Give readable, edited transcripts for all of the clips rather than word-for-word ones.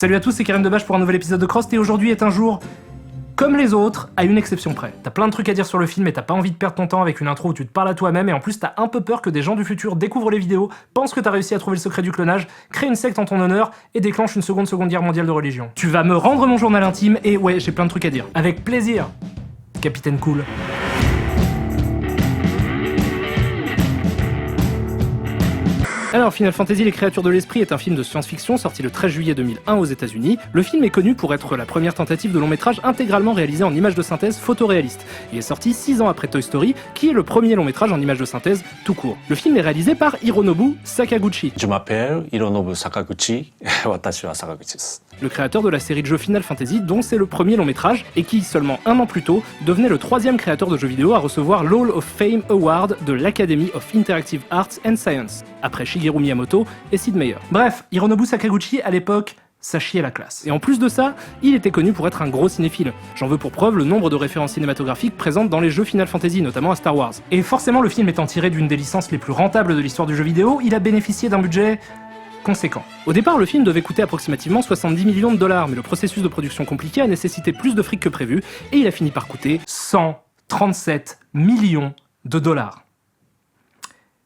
Salut à tous, c'est Karim Debache pour un nouvel épisode de Crossed et aujourd'hui est un jour comme les autres, à une exception près. T'as plein de trucs à dire sur le film et t'as pas envie de perdre ton temps avec une intro où tu te parles à toi-même et en plus t'as un peu peur que des gens du futur découvrent les vidéos, pensent que t'as réussi à trouver le secret du clonage, créent une secte en ton honneur et déclenchent une seconde guerre mondiale de religion. Tu vas me rendre mon journal intime et ouais, j'ai plein de trucs à dire. Avec plaisir, Capitaine Cool. Alors, Final Fantasy Les Créatures de l'Esprit est un film de science-fiction sorti le 13 juillet 2001 aux États-Unis. Le film est connu pour être la première tentative de long métrage intégralement réalisé en images de synthèse photoréaliste et est sorti 6 ans après Toy Story, qui est le premier long métrage en images de synthèse tout court. Le film est réalisé par Hironobu Sakaguchi. Je m'appelle Hironobu Sakaguchi. Watashi wa Sakaguchi desu. Le créateur de la série de jeux Final Fantasy, dont c'est le premier long métrage, et qui, seulement un an plus tôt, devenait le troisième créateur de jeux vidéo à recevoir l'Hall of Fame Award de l'Academy of Interactive Arts and Science, après Shigeru Miyamoto et Sid Meier. Bref, Hironobu Sakaguchi, à l'époque, ça chiait la classe. Et en plus de ça, il était connu pour être un gros cinéphile. J'en veux pour preuve le nombre de références cinématographiques présentes dans les jeux Final Fantasy, notamment à Star Wars. Et forcément, le film étant tiré d'une des licences les plus rentables de l'histoire du jeu vidéo, il a bénéficié d'un budget conséquent. Au départ, le film devait coûter approximativement 70 millions de dollars, mais le processus de production compliqué a nécessité plus de fric que prévu, et il a fini par coûter 137 millions de dollars.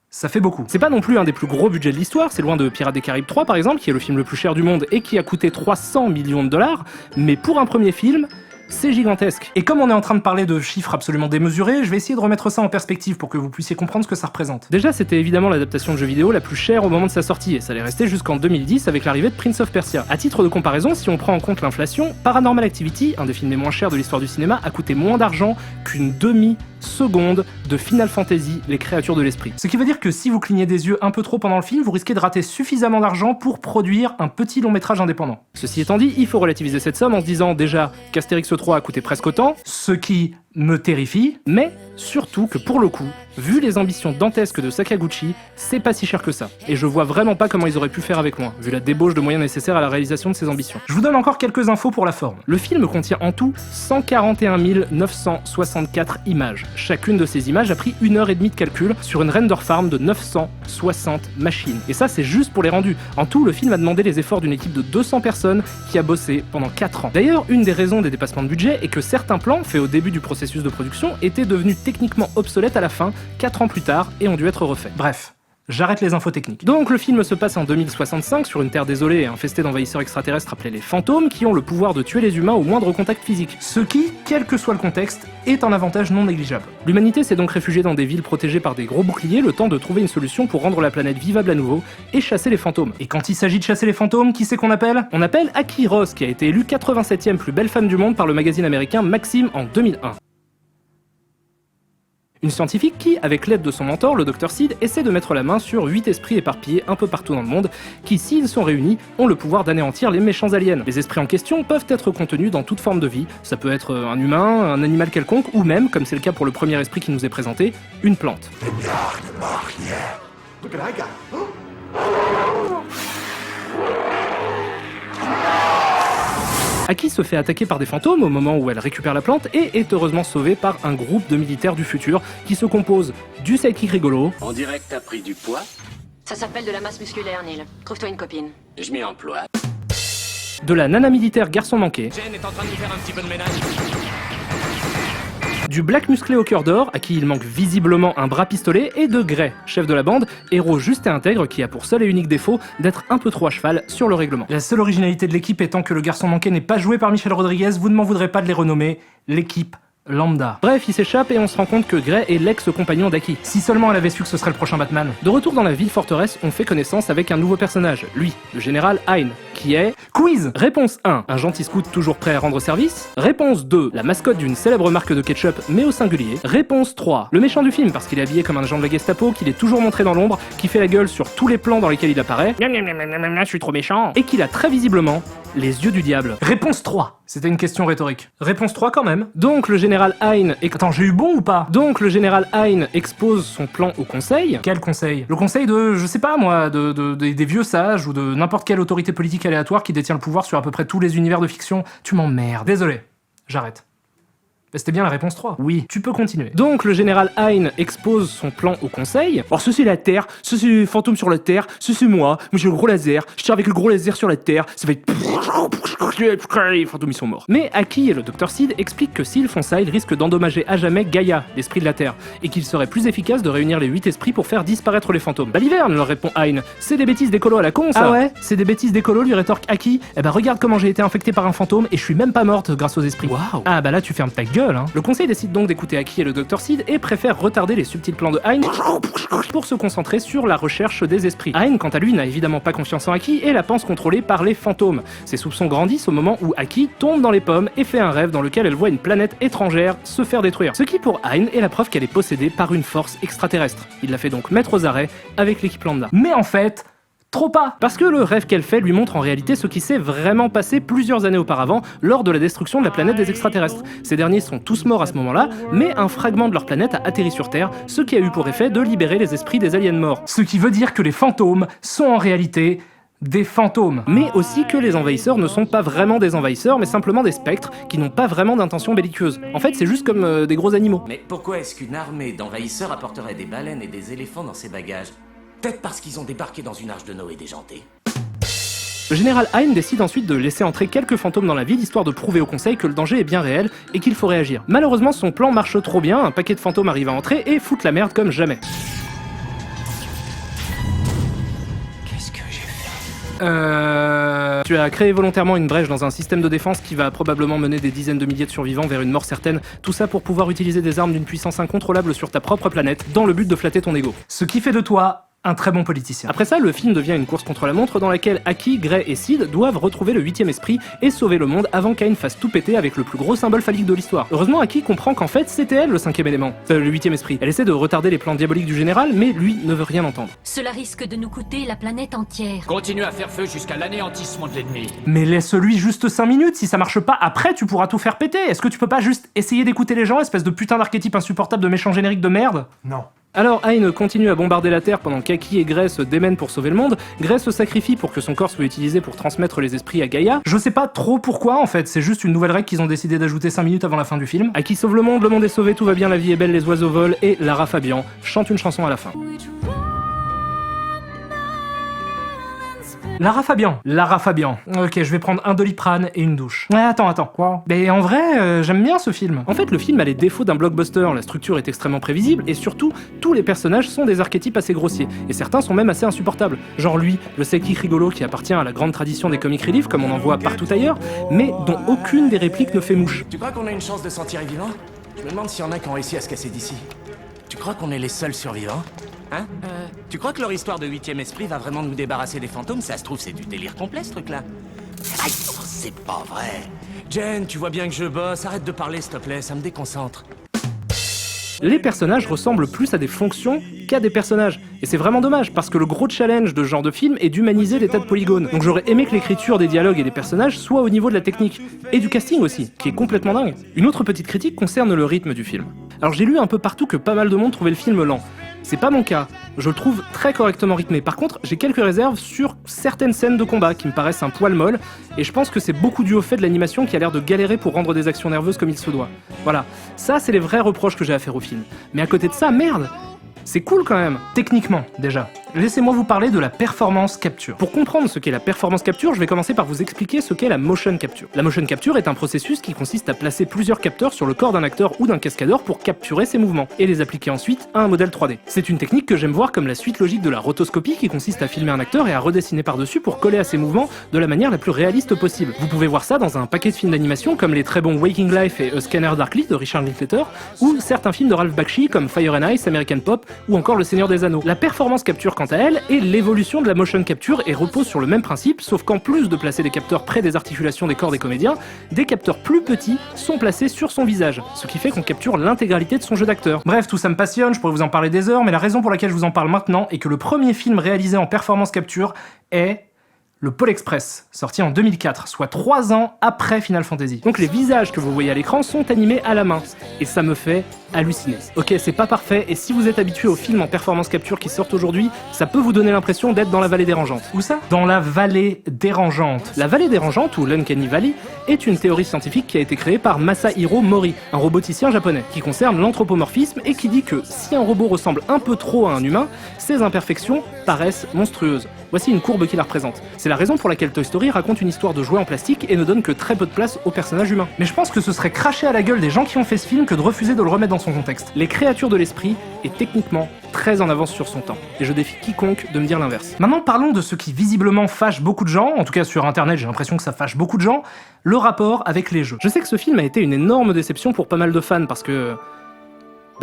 Ça fait beaucoup. C'est pas non plus un des plus gros budgets de l'histoire, c'est loin de Pirates des Caraïbes 3 par exemple, qui est le film le plus cher du monde et qui a coûté 300 millions de dollars, mais pour un premier film, c'est gigantesque. Et comme on est en train de parler de chiffres absolument démesurés, je vais essayer de remettre ça en perspective pour que vous puissiez comprendre ce que ça représente. Déjà, c'était évidemment l'adaptation de jeu vidéo la plus chère au moment de sa sortie, et ça allait rester jusqu'en 2010 avec l'arrivée de Prince of Persia. À titre de comparaison, si on prend en compte l'inflation, Paranormal Activity, un des films les moins chers de l'histoire du cinéma, a coûté moins d'argent qu'une demi-seconde de Final Fantasy Les Créatures de l'Esprit. Ce qui veut dire que si vous clignez des yeux un peu trop pendant le film, vous risquez de rater suffisamment d'argent pour produire un petit long métrage indépendant. Ceci étant dit, il faut relativiser cette somme en se disant déjà qu'Astérix 3 a coûté presque autant, ce qui me terrifie, mais surtout que pour le coup, vu les ambitions dantesques de Sakaguchi, c'est pas si cher que ça. Et je vois vraiment pas comment ils auraient pu faire avec moins, vu la débauche de moyens nécessaires à la réalisation de ces ambitions. Je vous donne encore quelques infos pour la forme. Le film contient en tout 141 964 images. Chacune de ces images a pris 1h30 de calcul sur une render farm de 960 machines. Et ça, c'est juste pour les rendus. En tout, le film a demandé les efforts d'une équipe de 200 personnes qui a bossé pendant 4 ans. D'ailleurs, une des raisons des dépassements de budget est que certains plans, faits au début du processus de production, étaient devenus techniquement obsolètes à la fin, 4 ans plus tard, et ont dû être refaits. Bref. J'arrête les infos techniques. Donc le film se passe en 2065 sur une terre désolée et infestée d'envahisseurs extraterrestres appelés les fantômes qui ont le pouvoir de tuer les humains au moindre contact physique. Ce qui, quel que soit le contexte, est un avantage non négligeable. L'humanité s'est donc réfugiée dans des villes protégées par des gros boucliers le temps de trouver une solution pour rendre la planète vivable à nouveau et chasser les fantômes. Et quand il s'agit de chasser les fantômes, qui c'est qu'on appelle ? On appelle Aki Ross, qui a été élue 87e plus belle femme du monde par le magazine américain Maxim en 2001. Une scientifique qui, avec l'aide de son mentor, le Dr Sid, essaie de mettre la main sur 8 esprits éparpillés un peu partout dans le monde, qui, s'ils sont réunis, ont le pouvoir d'anéantir les méchants aliens. Les esprits en question peuvent être contenus dans toute forme de vie, ça peut être un humain, un animal quelconque, ou même, comme c'est le cas pour le premier esprit qui nous est présenté, une plante. Aki se fait attaquer par des fantômes au moment où elle récupère la plante et est heureusement sauvée par un groupe de militaires du futur qui se compose du sidekick rigolo. On dirait que t'as pris du poids. Ça s'appelle de la masse musculaire, Neil. Trouve-toi une copine. Je m'y emploie. De la nana militaire garçon manqué. Jen est en train de nous faire un petit peu de ménage. Du Black musclé au cœur d'or, à qui il manque visiblement un bras pistolet, et de Gray, chef de la bande, héros juste et intègre qui a pour seul et unique défaut d'être un peu trop à cheval sur le règlement. La seule originalité de l'équipe étant que le garçon manqué n'est pas joué par Michel Rodriguez, vous ne m'en voudrez pas de les renommer l'équipe lambda. Bref, il s'échappe et on se rend compte que Gray est l'ex-compagnon d'Aki. Si seulement elle avait su que ce serait le prochain Batman. De retour dans la ville forteresse, on fait connaissance avec un nouveau personnage, lui, le général Hein, qui est... Quiz! Réponse 1, un gentil scout toujours prêt à rendre service. Réponse 2, la mascotte d'une célèbre marque de ketchup, mais au singulier. Réponse 3, le méchant du film, parce qu'il est habillé comme un agent de la Gestapo, qu'il est toujours montré dans l'ombre, qui fait la gueule sur tous les plans dans lesquels il apparaît. Je suis trop méchant. Et qu'il a très visiblement les yeux du diable. Réponse 3. C'était une question rhétorique. Réponse 3 quand même. Donc le général Hein... Attends, j'ai eu bon ou pas ? Donc le général Hein expose son plan au conseil. Quel conseil ? Le conseil de, je sais pas moi, des vieux sages ou de n'importe quelle autorité politique aléatoire qui détient le pouvoir sur à peu près tous les univers de fiction. Tu m'emmerdes. Désolé. J'arrête. C'était bien la réponse 3. Oui, tu peux continuer. Donc le général Hein expose son plan au conseil. Alors ceci c'est la Terre, ceci c'est fantôme sur la Terre, ceci c'est moi j'ai le gros laser, je tire avec le gros laser sur la Terre, ça va être... Les fantômes ils sont morts. Mais Aki et le Dr Sid expliquent que s'ils font ça, ils risquent d'endommager à jamais Gaïa, l'esprit de la Terre, et qu'il serait plus efficace de réunir les 8 esprits pour faire disparaître les fantômes. Baliverne, leur répond Hein. C'est des bêtises d'écolo à la con ça. Ah ouais, c'est des bêtises d'écolo, lui rétorque Aki. Eh bah regarde comment j'ai été infecté par un fantôme et je suis même pas morte grâce aux esprits. Waouh. Ah bah là tu fermes ta gueule hein. Le conseil décide donc d'écouter Aki et le Dr Sid et préfère retarder les subtils plans de Hein pour se concentrer sur la recherche des esprits. Hein, quant à lui, n'a évidemment pas confiance en Aki et la pense contrôlée par les fantômes. Ses soupçons grandissent au moment où Aki tombe dans les pommes et fait un rêve dans lequel elle voit une planète étrangère se faire détruire. Ce qui pour Hein est la preuve qu'elle est possédée par une force extraterrestre. Il la fait donc mettre aux arrêts avec l'équipe lambda. Mais en fait... trop pas. Parce que le rêve qu'elle fait lui montre en réalité ce qui s'est vraiment passé plusieurs années auparavant lors de la destruction de la planète des extraterrestres. Ces derniers sont tous morts à ce moment-là, mais un fragment de leur planète a atterri sur Terre, ce qui a eu pour effet de libérer les esprits des aliens morts. Ce qui veut dire que les fantômes sont en réalité... des fantômes. Mais aussi que les envahisseurs ne sont pas vraiment des envahisseurs, mais simplement des spectres qui n'ont pas vraiment d'intention belliqueuse. En fait, c'est juste comme des gros animaux. Mais pourquoi est-ce qu'une armée d'envahisseurs apporterait des baleines et des éléphants dans ses bagages? Peut-être parce qu'ils ont débarqué dans une arche de Noé déjantée. Le général Hein décide ensuite de laisser entrer quelques fantômes dans la ville, histoire de prouver au conseil que le danger est bien réel et qu'il faut réagir. Malheureusement, son plan marche trop bien, un paquet de fantômes arrive à entrer et fout la merde comme jamais. Tu as créé volontairement une brèche dans un système de défense qui va probablement mener des dizaines de milliers de survivants vers une mort certaine, tout ça pour pouvoir utiliser des armes d'une puissance incontrôlable sur ta propre planète, dans le but de flatter ton ego. Ce qui fait de toi... un très bon politicien. Après ça, le film devient une course contre la montre dans laquelle Aki, Gray et Sid doivent retrouver le 8e esprit et sauver le monde avant qu'Ain fasse tout péter avec le plus gros symbole phallique de l'histoire. Heureusement, Aki comprend qu'en fait, c'était elle le 5e élément, le 8e esprit. Elle essaie de retarder les plans diaboliques du général, mais lui ne veut rien entendre. Cela risque de nous coûter la planète entière. Continue à faire feu jusqu'à l'anéantissement de l'ennemi. Mais laisse-lui juste 5 minutes, si ça marche pas, après tu pourras tout faire péter. Est-ce que tu peux pas juste essayer d'écouter les gens, espèce de putain d'archétype insupportable de méchant générique de merde? Non. Alors Hein continue à bombarder la Terre pendant qu'Aki et Gray se démènent pour sauver le monde. Gray se sacrifie pour que son corps soit utilisé pour transmettre les esprits à Gaïa. Je sais pas trop pourquoi en fait, c'est juste une nouvelle règle qu'ils ont décidé d'ajouter 5 minutes avant la fin du film. Aki sauve le monde est sauvé, tout va bien, la vie est belle, les oiseaux volent, et Lara Fabian chante une chanson à la fin. Lara Fabian. Ok, je vais prendre un Doliprane et une douche. Ouais, attends. Quoi? Mais en vrai, j'aime bien ce film. En fait, le film a les défauts d'un blockbuster. La structure est extrêmement prévisible et surtout, tous les personnages sont des archétypes assez grossiers. Et certains sont même assez insupportables. Genre lui, le sidekick rigolo qui appartient à la grande tradition des comic relief, comme on en voit partout ailleurs, mais dont aucune des répliques ne fait mouche. Tu crois qu'on a une chance de s'en tirer vivant? Je me demande s'il y en a qui ont réussi à se casser d'ici. Tu crois qu'on est les seuls survivants? Hein? Tu crois que leur histoire de 8e esprit va vraiment nous débarrasser des fantômes? Ça se trouve, c'est du délire complet, ce truc-là. Aïe, c'est pas vrai. Jen, tu vois bien que je bosse, arrête de parler, s'il te plaît, ça me déconcentre. Les personnages ressemblent plus à des fonctions qu'à des personnages. Et c'est vraiment dommage, parce que le gros challenge de ce genre de film est d'humaniser les tas de polygones. Donc j'aurais aimé que l'écriture des dialogues et des personnages soit au niveau de la technique. Et du casting aussi, qui est complètement dingue. Une autre petite critique concerne le rythme du film. Alors j'ai lu un peu partout que pas mal de monde trouvait le film lent. C'est pas mon cas, je le trouve très correctement rythmé. Par contre, j'ai quelques réserves sur certaines scènes de combat qui me paraissent un poil molles, et je pense que c'est beaucoup dû au fait de l'animation qui a l'air de galérer pour rendre des actions nerveuses comme il se doit. Voilà, ça c'est les vrais reproches que j'ai à faire au film. Mais à côté de ça, merde, c'est cool quand même, techniquement déjà. Laissez-moi vous parler de la performance capture. Pour comprendre ce qu'est la performance capture, je vais commencer par vous expliquer ce qu'est la motion capture. La motion capture est un processus qui consiste à placer plusieurs capteurs sur le corps d'un acteur ou d'un cascadeur pour capturer ses mouvements, et les appliquer ensuite à un modèle 3D. C'est une technique que j'aime voir comme la suite logique de la rotoscopie qui consiste à filmer un acteur et à redessiner par-dessus pour coller à ses mouvements de la manière la plus réaliste possible. Vous pouvez voir ça dans un paquet de films d'animation comme les très bons Waking Life et A Scanner Darkly de Richard Linklater, ou certains films de Ralph Bakshi comme Fire and Ice, American Pop, ou encore Le Seigneur des Anneaux. La performance capture, quant à elle, est l'évolution de la motion capture et repose sur le même principe, sauf qu'en plus de placer des capteurs près des articulations des corps des comédiens, des capteurs plus petits sont placés sur son visage, ce qui fait qu'on capture l'intégralité de son jeu d'acteur. Bref, tout ça me passionne, je pourrais vous en parler des heures, mais la raison pour laquelle je vous en parle maintenant est que le premier film réalisé en performance capture est le Pôle Express, sorti en 2004, soit 3 ans après Final Fantasy. Donc les visages que vous voyez à l'écran sont animés à la main, et ça me fait halluciner. Ok, c'est pas parfait, et si vous êtes habitué aux films en performance capture qui sortent aujourd'hui, ça peut vous donner l'impression d'être dans la vallée dérangeante. Où ça? Dans la vallée dérangeante. La vallée dérangeante, ou l'Uncanny Valley, est une théorie scientifique qui a été créée par Masahiro Mori, un roboticien japonais, qui concerne l'anthropomorphisme et qui dit que si un robot ressemble un peu trop à un humain, ses imperfections paraissent monstrueuses. Voici une courbe qui la représente. C'est la raison pour laquelle Toy Story raconte une histoire de jouets en plastique et ne donne que très peu de place aux personnages humains. Mais je pense que ce serait cracher à la gueule des gens qui ont fait ce film que de refuser de le remettre dans son contexte. Les créatures de l'esprit est techniquement très en avance sur son temps, et je défie quiconque de me dire l'inverse. Maintenant parlons de ce qui visiblement fâche beaucoup de gens, en tout cas sur internet j'ai l'impression que ça fâche beaucoup de gens, le rapport avec les jeux. Je sais que ce film a été une énorme déception pour pas mal de fans parce que...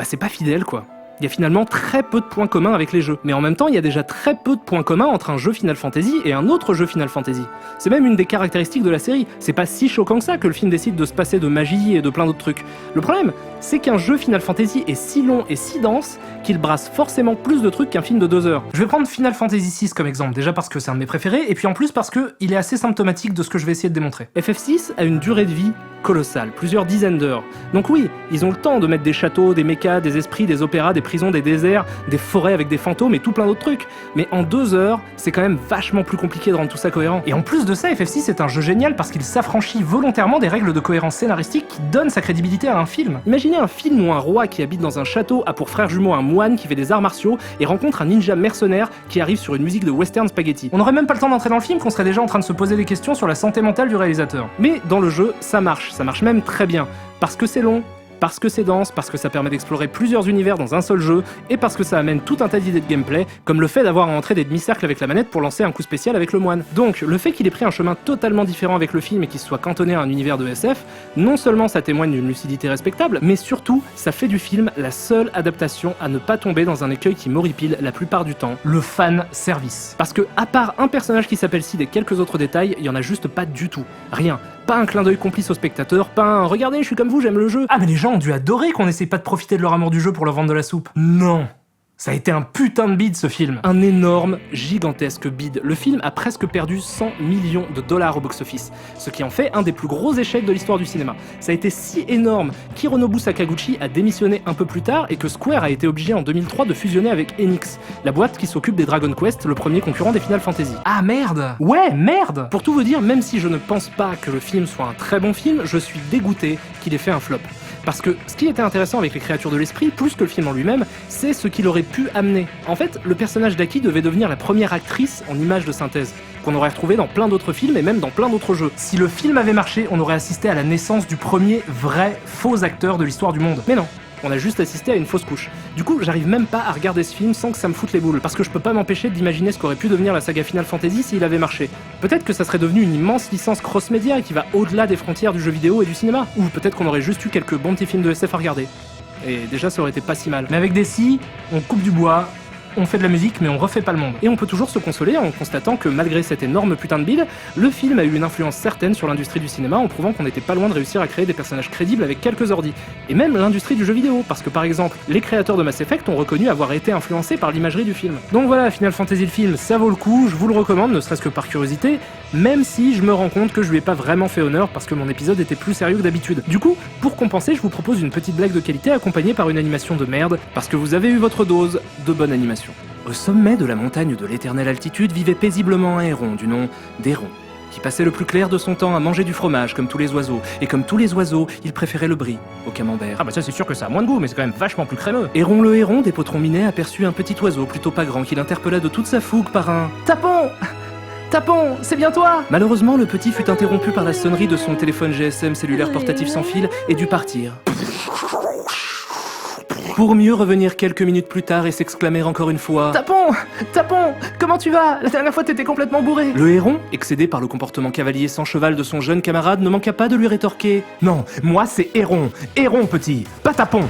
c'est pas fidèle quoi. Il y a finalement très peu de points communs avec les jeux. Mais en même temps, il y a déjà très peu de points communs entre un jeu Final Fantasy et un autre jeu Final Fantasy. C'est même une des caractéristiques de la série. C'est pas si choquant que ça que le film décide de se passer de magie et de plein d'autres trucs. Le problème, c'est qu'un jeu Final Fantasy est si long et si dense qu'il brasse forcément plus de trucs qu'un film de 2 heures. Je vais prendre Final Fantasy VI comme exemple, déjà parce que c'est un de mes préférés, et puis en plus parce que il est assez symptomatique de ce que je vais essayer de démontrer. FF6 a une durée de vie colossale, plusieurs dizaines d'heures. Donc oui, ils ont le temps de mettre des châteaux, des mechas, des esprits, des opéras, des prisons, des déserts, des forêts avec des fantômes et tout plein d'autres trucs. Mais en 2 heures, c'est quand même vachement plus compliqué de rendre tout ça cohérent. Et en plus de ça, FF6 est un jeu génial parce qu'il s'affranchit volontairement des règles de cohérence scénaristique qui donnent sa crédibilité à un film. Imaginez un film où un roi qui habite dans un château a pour frère jumeau un moine qui fait des arts martiaux et rencontre un ninja mercenaire qui arrive sur une musique de western spaghetti. On n'aurait même pas le temps d'entrer dans le film qu'on serait déjà en train de se poser des questions sur la santé mentale du réalisateur. Mais dans le jeu, ça marche même très bien, parce que c'est long, parce que c'est dense, parce que ça permet d'explorer plusieurs univers dans un seul jeu, et parce que ça amène tout un tas d'idées de gameplay, comme le fait d'avoir à entrer des demi-cercles avec la manette pour lancer un coup spécial avec le moine. Donc, le fait qu'il ait pris un chemin totalement différent avec le film et qu'il soit cantonné à un univers de SF, non seulement ça témoigne d'une lucidité respectable, mais surtout, ça fait du film la seule adaptation à ne pas tomber dans un écueil qui m'horripile la plupart du temps, le fan service. Parce que, à part un personnage qui s'appelle Sid et quelques autres détails, il y en a juste pas du tout. Rien. Pas un clin d'œil complice au spectateur, pas un « regardez, je suis comme vous, j'aime le jeu ». Ah mais les gens ont dû adorer qu'on essaye pas de profiter de leur amour du jeu pour leur vendre de la soupe. Non. Ça a été un putain de bide ce film. Un énorme, gigantesque bide. Le film a presque perdu 100 millions de dollars au box-office, ce qui en fait un des plus gros échecs de l'histoire du cinéma. Ça a été si énorme qu'Hironobu Sakaguchi a démissionné un peu plus tard et que Square a été obligé en 2003 de fusionner avec Enix, la boîte qui s'occupe des Dragon Quest, le premier concurrent des Final Fantasy. Ah merde. Ouais, merde. Pour tout vous dire, même si je ne pense pas que le film soit un très bon film, je suis dégoûté qu'il ait fait un flop. Parce que ce qui était intéressant avec les créatures de l'esprit, plus que le film en lui-même, c'est ce qu'il aurait pu amener. En fait, le personnage d'Aki devait devenir la première actrice en images de synthèse, qu'on aurait retrouvé dans plein d'autres films et même dans plein d'autres jeux. Si le film avait marché, on aurait assisté à la naissance du premier vrai faux acteur de l'histoire du monde. Mais non. On a juste assisté à une fausse couche. Du coup, j'arrive même pas à regarder ce film sans que ça me foute les boules, parce que je peux pas m'empêcher d'imaginer ce qu'aurait pu devenir la saga Final Fantasy s'il avait marché. Peut-être que ça serait devenu une immense licence cross-média qui va au-delà des frontières du jeu vidéo et du cinéma. Ou peut-être qu'on aurait juste eu quelques bons petits films de SF à regarder. Et déjà, ça aurait été pas si mal. Mais avec des scies, on coupe du bois, on fait de la musique, mais on refait pas le monde. Et on peut toujours se consoler en constatant que malgré cette énorme putain de bide, le film a eu une influence certaine sur l'industrie du cinéma en prouvant qu'on n'était pas loin de réussir à créer des personnages crédibles avec quelques ordis. Et même l'industrie du jeu vidéo, parce que par exemple, les créateurs de Mass Effect ont reconnu avoir été influencés par l'imagerie du film. Donc voilà, Final Fantasy le film, ça vaut le coup, je vous le recommande, ne serait-ce que par curiosité, même si je me rends compte que je lui ai pas vraiment fait honneur parce que mon épisode était plus sérieux que d'habitude. Du coup, pour compenser, je vous propose une petite blague de qualité accompagnée par une animation de merde, parce que vous avez eu votre dose de bonne animation. Au sommet de la montagne de l'éternelle altitude vivait paisiblement un héron du nom d'Héron, qui passait le plus clair de son temps à manger du fromage comme tous les oiseaux, et comme tous les oiseaux, il préférait le brie au camembert. Ah bah ça c'est sûr que ça a moins de goût, mais c'est quand même vachement plus crémeux. Héron le héron des potrons minés aperçut un petit oiseau plutôt pas grand qui l'interpella de toute sa fougue par un « Tapon ! Tapon, c'est bien toi !» Malheureusement, le petit fut interrompu par la sonnerie de son téléphone GSM cellulaire portatif sans fil et dut partir. Pour mieux revenir quelques minutes plus tard et s'exclamer encore une fois « Tapon! Tapon! Comment tu vas? La dernière fois t'étais complètement bourré !» Le héron, excédé par le comportement cavalier sans cheval de son jeune camarade, ne manqua pas de lui rétorquer « Non, moi c'est Héron! Héron petit, pas Tapon !»